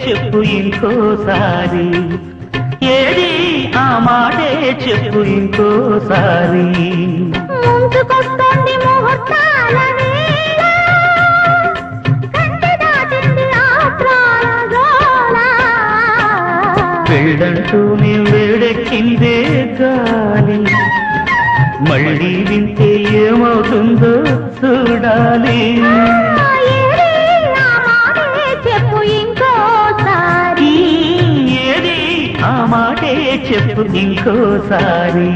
చెప్పు ఇంకోసారి, ఏది ఆ మాటే చెప్పు ఇంకోసారి. ముంచుకొస్తుంది ముహూర్తాల వేళ, కంచె దాటింది ఆత్రాల గోల. పెళ్ళంటూ నీ వేడెక్కిందే గాలి, మళ్ళీ వింటే ఏమవుతుందో చూడాలి. చెప్పు ఇంకోసారి, ఏది ఆ మాటే చెప్పు ఇంకోసారి.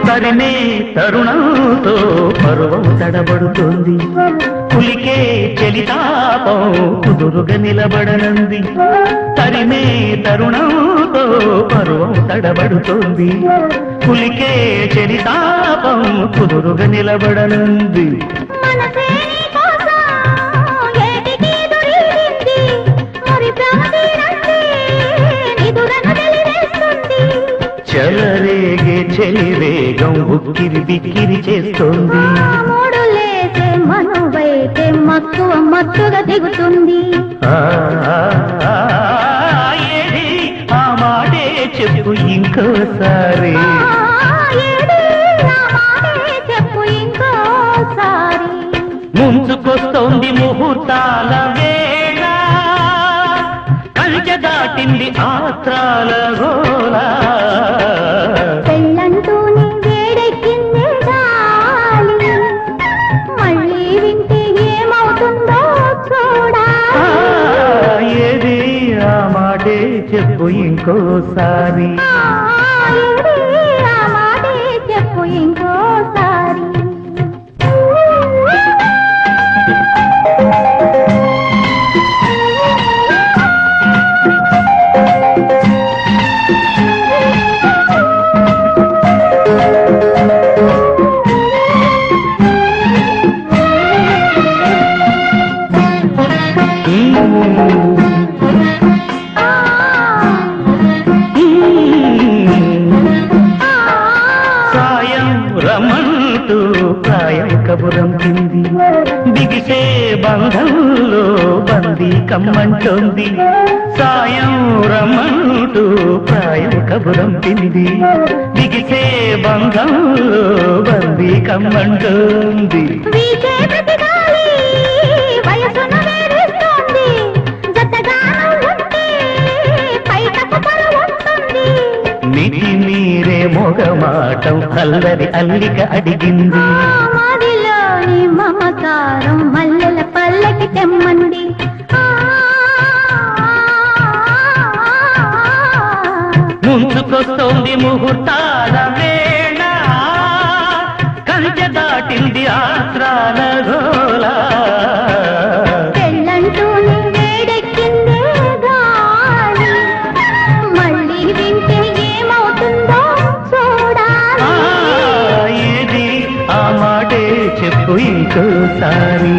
తరిమే తరుణంతో పర్వం తడబడుతోంది, పులికే చలితాపం కుదురుగా నిలబడనంది. తరిమే తరుణంతో పర్వం తడబడుతోంది, పులికే చలితాపం కుదురుగా నిలబడనంది. చెలరేగే చెలివేగం ఉక్కిరి బిక్కిరి చేస్తోంది, మూడులేసే మనువైతే మక్కువ మత్తుగా దిగుతుంది. ఏది ఆ మాటే చెప్పు ఇంకోసారి, చెప్పు ఇంకోసారి. ముంచుకొస్తోంది ముహూర్తాల వేళ, కంచె దాటింది ఆత్రాల గోల. పెళ్ళంటూనే వేడెక్కింది గాలి, మళ్ళీ వింటే ఏమవుతుందో చూడాలి. ఏది ఆ మాటే చెప్పు ఇంకోసారి, ఏది ఆ మాటే చెప్పు ఇంకోసారి. సాయం రమంటూ ప్రాయం కబురం కింది, బిగిసే బంధంలో బందీ కమ్మంటోంది. సాయం రమంటూ ప్రాయం కబురం కింది, బిగిసే బంధంలో బందీ కమ్మంటోంది. మితి మీరే మొగమాటం అల్లరి అల్లిక అడిగింది. మదిలోని మమకారం మల్లెల పల్లకి తెమ్మంది. ముంచుకొస్తోంది ముహూర్తాల వేళ, కంచె దాటింది ఆత్రాల గోల. పెళ్ళంటూనే వేడెక్కిందే గాలి, మళ్ళీ వింటే ఏమవుతుందో చూడాలి. ఏది ఆ మాటే చెప్పు ఇంకోసారి.